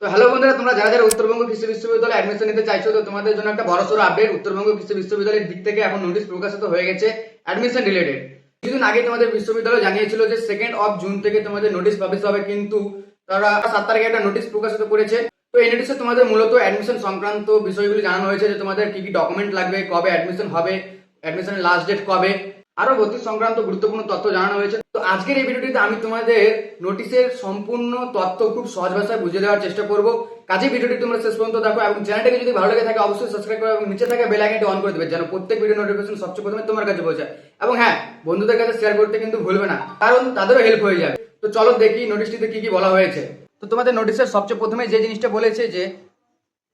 তো হ্যালো বন্ধুরা, তোমরা যারা যারা উত্তরবঙ্গ কৃষি বিশ্ববিদ্যালয়ে অ্যাডমিশন নিতে চাইছো, তো তোমাদের জন্য একটা বড়সড় আপডেট। উত্তরবঙ্গ কৃষি বিশ্ববিদ্যালয়ের দিক থেকে এখন নোটিশ প্রকাশিত হয়ে গেছে অ্যাডমিশন রিলেটেড। কিছুদিন আগে তোমাদের বিশ্ববিদ্যালয় জানিয়েছিল যে 2 জুন থেকে তোমাদের নোটিশ পাবলিশ হবে, কিন্তু তারা 7 তারিখে একটা নোটিশ প্রকাশিত করেছে। তো এই নোটিশে তোমাদের মূলত অ্যাডমিশন সংক্রান্ত বিষয়গুলি জানানো হয়েছে, যে তোমাদের কি কি ডকুমেন্ট লাগবে, কবে অ্যাডমিশন হবে, অ্যাডমিশনের লাস্ট ডেট কবে, আরো ভর্তি সংক্রান্ত গুরুত্বপূর্ণ তথ্য জানানো হয়েছে। তো আজকের এই ভিডিওটিতে আমি তোমাদের নোটিশের সম্পূর্ণ তথ্য খুব সহজ ভাষায় বুঝিয়ে দেওয়ার চেষ্টা করব। কাজেই ভিডিওটি তোমরা শেষ পর্যন্ত দেখো এবং চ্যানেলটাকে যদি ভালো লেগে থাকে অবশ্যই সাবস্ক্রাইব করো এবং নিচে থাকা বেল আইকনটি অন করে দেবে, যেন প্রত্যেক ভিডিও নোটিফিকেশন সবচেয়ে প্রথমে তোমার কাছে পৌঁছায়। এবং হ্যাঁ, বন্ধুদের কাছে শেয়ার করতে কিন্তু ভুলবে না, কারণ তাদেরও হেল্প হয়ে যাবে। তো চলো দেখি নোটিশটিতে কি কি বলা হয়েছে। তো তোমাদের নোটিশের সবচেয়ে প্রথমে যে জিনিসটা বলেছে যে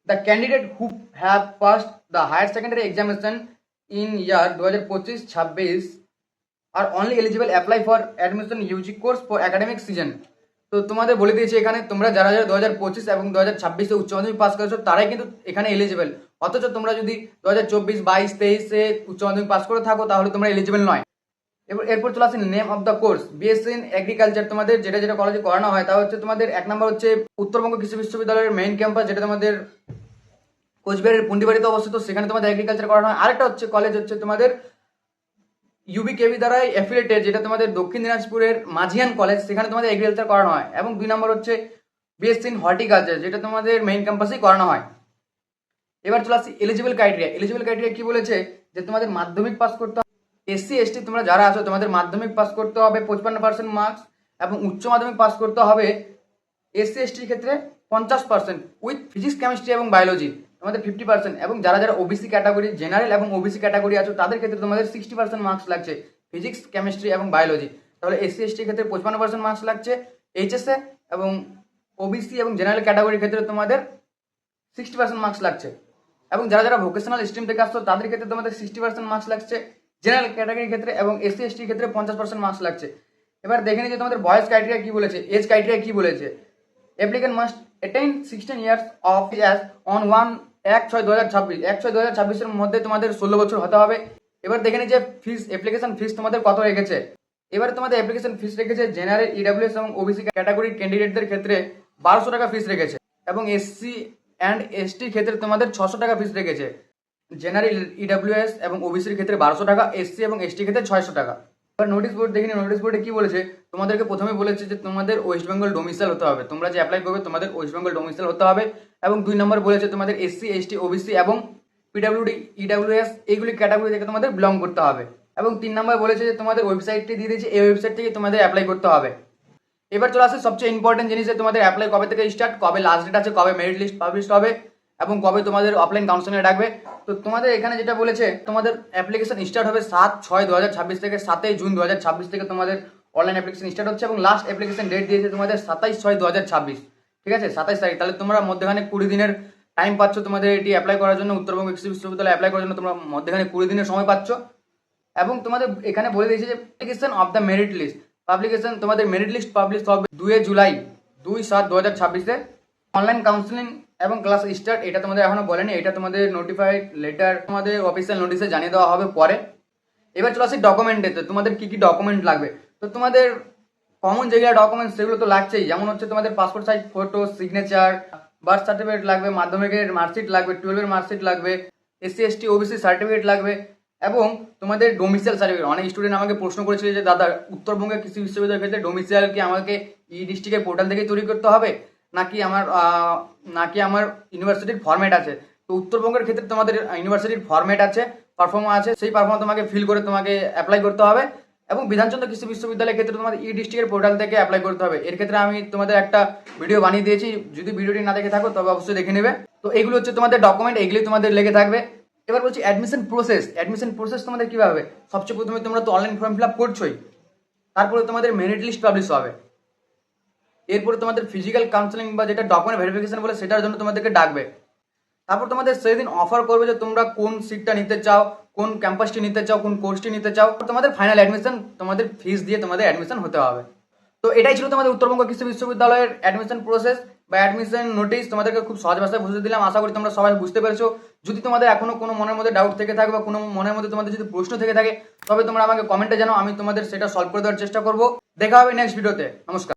the candidate who have passed the higher secondary examination in year 2025-26 are only eligible apply for admission UG course for academic season। তো তোমাদের বলে দিয়েছি এখানে তোমরা যারা যারা 2025 এবং 2026 উচ্চ মাধ্যমিক পাস করেছো তারাই কিন্তু এখানে এলিজিবল। অথচ তোমরা যদি 2024, 22, 23 উচ্চ মাধ্যমিক পাস করে থাকো তাহলে তোমরা এলিজিবল নয়। এরপর চলে আসছে name of the course. BSc in agriculture তোমাদের যেটা যেটা কলেজে করানো হয় তা হচ্ছে তোমাদের এক নম্বর হচ্ছে উত্তরবঙ্গ কৃষি বিশ্ববিদ্যালয়ের মেইন ক্যাম্পাস, যেটা তোমাদের কোচবিহারের পুন্ডিবাড়িতে অবস্থিত, সেখানে তোমাদের এগ্রিকালচার করানো হয়। আরেকটা হচ্ছে কলেজ হচ্ছে তোমাদের ইউবিকেবি দ্বারাই অ্যাফিলিয়েটেড, যেটা তোমাদের দক্ষিণ দিনাজপুরের মাঝিয়ান কলেজ, সেখানে তোমাদের এগ্রিকালচার করানো হয়। এবং 2 নম্বর হচ্ছে বিএসসি ইন হর্টিকালচার, যেটা তোমাদের মেইন ক্যাম্পাসেই করানো হয়। এবার চলে আসছি এলিজিবল ক্রাইটেরিয়া। এলিজিবল ক্রাইটেরিয়া কি বলেছে যে তোমাদের মাধ্যমিক পাস করতে হবে। এসসি এসটি তোমরা যারা আছো তোমাদের মাধ্যমিক পাস করতে হবে 55% মার্কস, এবং উচ্চ মাধ্যমিক পাস করতে হবে এসসি এসটির ক্ষেত্রে 50% উইথ ফিজিক্স কেমিস্ট্রি এবং বায়োলজি তোমাদের 50%। এবং যারা যারা ওবিসি ক্যাটাগরি, জেনারেল এবং ওবিসি ক্যাটাগরি আছো তাদের ক্ষেত্রে তোমাদের 60% মার্কস লাগছে ফিজিক্স কেমিস্ট্রি এবং বায়োলজি। তাহলে এসসি এসটির ক্ষেত্রে 55% মার্কস লাগছে এইচএসএ, এবং ওবিসি এবং জেনারেল ক্যাটাগরির ক্ষেত্রে তোমাদের 60% মার্কস লাগছে। এবং যারা যারা ভোকেশনাল স্ট্রিম থেকে আসছো তাদের ক্ষেত্রে তোমাদের 60% মার্কস লাগছে জেনারেল ক্যাটাগরির ক্ষেত্রে, এবং এসসি এসটির ক্ষেত্রে 50% মার্কস লাগছে। এবার দেখে নিই যে তোমাদের বয়স ক্রাইটেরিয়া কি বলেছে, এজ ক্রাইটেরিয়া কি বলেছে। Applicant must attain 16 years of age on 1/6/2026। 1/6/2026 এর মধ্যে তোমাদের 16 বছর হতে হবে। এবার দেখে নিই যে ফিস, অ্যাপ্লিকেশন ফিস তোমাদের কত রেখেছে। এবারে তোমাদের অ্যাপ্লিকেশন ফিস রেখেছে জেনারেল, ইডব্লিউএস এবং ওবিসি ক্যাটাগরির ক্যান্ডিডেটদের ক্ষেত্রে 1200 টাকা ফিস রেখেছে, এবং এসসি অ্যান্ড এসটির ক্ষেত্রে তোমাদের 600 টাকা ফিস রেখেছে। জেনারেল, ইডব্লিউএস এবং ওবিসির ক্ষেত্রে 1200 টাকা, এসসি এবং এসটির ক্ষেত্রে 600 টাকা। এবার নোটিশ বোর্ড দেখে নিই, নোটিশ বোর্ডে কি বলেছে। তোমাদেরকে প্রথমে বলেছে যে তোমাদের ওয়েস্ট বেঙ্গল ডোমিসাইল হতে হবে, তোমরা যে অ্যাপ্লাই করবে তোমাদের ওয়েস্ট বেঙ্গল ডোমিসাইল হতে হবে। এবং 2 নম্বর বলেছে তোমাদের এসসি এসটি ওবিসি এবং পিডব্লিউডি ইডব্লিউএস এইগুলি ক্যাটাগরি থেকে তোমাদের বিলং করতে হবে। এবং 3 নম্বর বলেছে যে তোমাদের ওয়েবসাইটটি দিয়ে দিয়েছে, এই ওয়েবসাইট থেকে তোমাদের অ্যাপ্লাই করতে হবে। এবার চলে আসে সবচেয়ে ইম্পর্টেন্ট জিনিস, তোমাদের অ্যাপ্লাই কবে থেকে স্টার্ট, কবে লাস্ট ডেট আছে, কবে মেরিট লিস্ট পাবলিশ হবে, এবং কবে তোমাদের অফলাইন কাউন্সিলিং ডাকবে। তো তোমাদের এখানে যেটা বলেছে তোমাদের অ্যাপ্লিকেশন স্টার্ট হবে 7/6/2026 থেকে 7 জুন 2026 থেকে তোমাদের অনলাইন অ্যাপ্লিকেশন স্টার্ট হচ্ছে, এবং লাস্ট অ্যাপ্লিকেশন ডেট দিয়েছে তোমাদের 27/6/2026। ঠিক আছে, 27 তারিখ। তাহলে তোমরা মধ্যখানে 20 দিনের টাইম পাচ্ছ তোমাদের এটি অ্যাপ্লাই করার জন্য, উত্তরবঙ্গ কৃষি বিশ্ববিদ্যালয়ে অ্যাপ্লাই করার জন্য তোমরা মধ্যখানে 20 দিনের সময় পাচ্ছ। এবং তোমাদের এখানে বলে দিয়েছে যে application of the merit list publication, তোমাদের মেরিট লিস্ট পাবলিশ হবে 2 জুলাই 2/7/2026-এ। অনলাইন কাউন্সিলিং এবং ক্লাস স্টার্ট এটা তোমাদের এখনো বলেনি, এটা তোমাদের নোটিফাইড লেটার তোমাদের অফিসিয়াল নোটিশে জানিয়ে দেওয়া হবে পরে। এবার চলে আসি ডকুমেন্টে, তো তোমাদের কি কি ডকুমেন্ট লাগবে। তো তোমাদের কমন যেগুলো ডকুমেন্টস সেগুলো তো লাগছেই, যেমন হচ্ছে তোমাদের passport size photo, signature, birth certificate লাগবে, মাধ্যমিকের মার্কশিট লাগবে, 12-এর মার্কশিট লাগবে, এসসি এসটি ওবিসি সার্টিফিকেট লাগবে, এবং তোমাদের ডোমিসাইল সার্টিফিকেট। অনেক স্টুডেন্ট আমাকে প্রশ্ন করেছিল যে দাদা উত্তরবঙ্গের কৃষি বিশ্ববিদ্যালয়ের ক্ষেত্রে ডোমিসাইল কি আমাকে ই ডিস্ট্রিক্টের পোর্টাল থেকে তৈরি করতে হবে, নাকি আমার ইউনিভার্সিটির ফরম্যাট আছে। তো উত্তরবঙ্গের ক্ষেত্রে তোমাদের ইউনিভার্সিটির ফরম্যাট আছে, পারফর্মা আছে, সেই পারফর্মা তোমাকে ফিল করে তোমাকে অ্যাপ্লাই করতে হবে। এবং বিধানচন্দ্র কৃষি বিশ্ববিদ্যালয়ের ক্ষেত্রে তোমাদের ই ডিস্ট্রিক্টের পোর্টাল থেকে অ্যাপ্লাই করতে হবে। এর ক্ষেত্রে আমি তোমাদের একটা ভিডিও বানিয়ে দিয়েছি, যদি ভিডিওটি না দেখে থাকো তবে অবশ্যই দেখে নেবে। তো এইগুলো হচ্ছে তোমাদের ডকুমেন্ট, এগুলি তোমাদের লেগে থাকবে। এবার বলছি অ্যাডমিশন প্রসেস। অ্যাডমিশন প্রসেস তোমাদের কিভাবে হবে। সবচেয়ে প্রথমে তোমরা তো অনলাইন ফর্ম ফিল আপ করছোই, তারপরে তোমাদের মেরিট লিস্ট পাবলিশ হবে, এরপরে তোমাদের ফিজিক্যাল কাউন্সিলিং বা যেটা ডকুমেন্ট ভেরিফিকেশন বলে সেটার জন্য তোমাদেরকে ডাকবে। তারপর তোমাদের সেই দিন অফার করবে যে তোমরা কোন সিটটা নিতে চাও, কোন ক্যাম্পাসটি নিতে চাও, কোন কোর্সটি নিতে চাও। তোমাদের ফাইনাল অ্যাডমিশন তোমাদের ফিস দিয়ে তোমাদের অ্যাডমিশন হতে হবে। তো এটাই ছিল তোমাদের উত্তরবঙ্গ কৃষি বিশ্ববিদ্যালয়ের অ্যাডমিশন প্রসেস বা অ্যাডমিশন নোটিশ। তোমাদেরকে খুব সহজ ভাষায় বুঝিয়ে দিলাম, আশা করি তোমরা সবাই বুঝতে পেরেছো। যদি তোমাদের এখনো কোনো মনের মধ্যে ডাউট থেকে থাকে বা কোনো মনের মধ্যে তোমাদের যদি প্রশ্ন থেকে থাকে তবে তোমরা আমাকে কমেন্টে জানাও, আমি তোমাদের সেটা সলভ করে দেওয়ার চেষ্টা করবো। দেখা হবে নেক্সট ভিডিওতে। নমস্কার।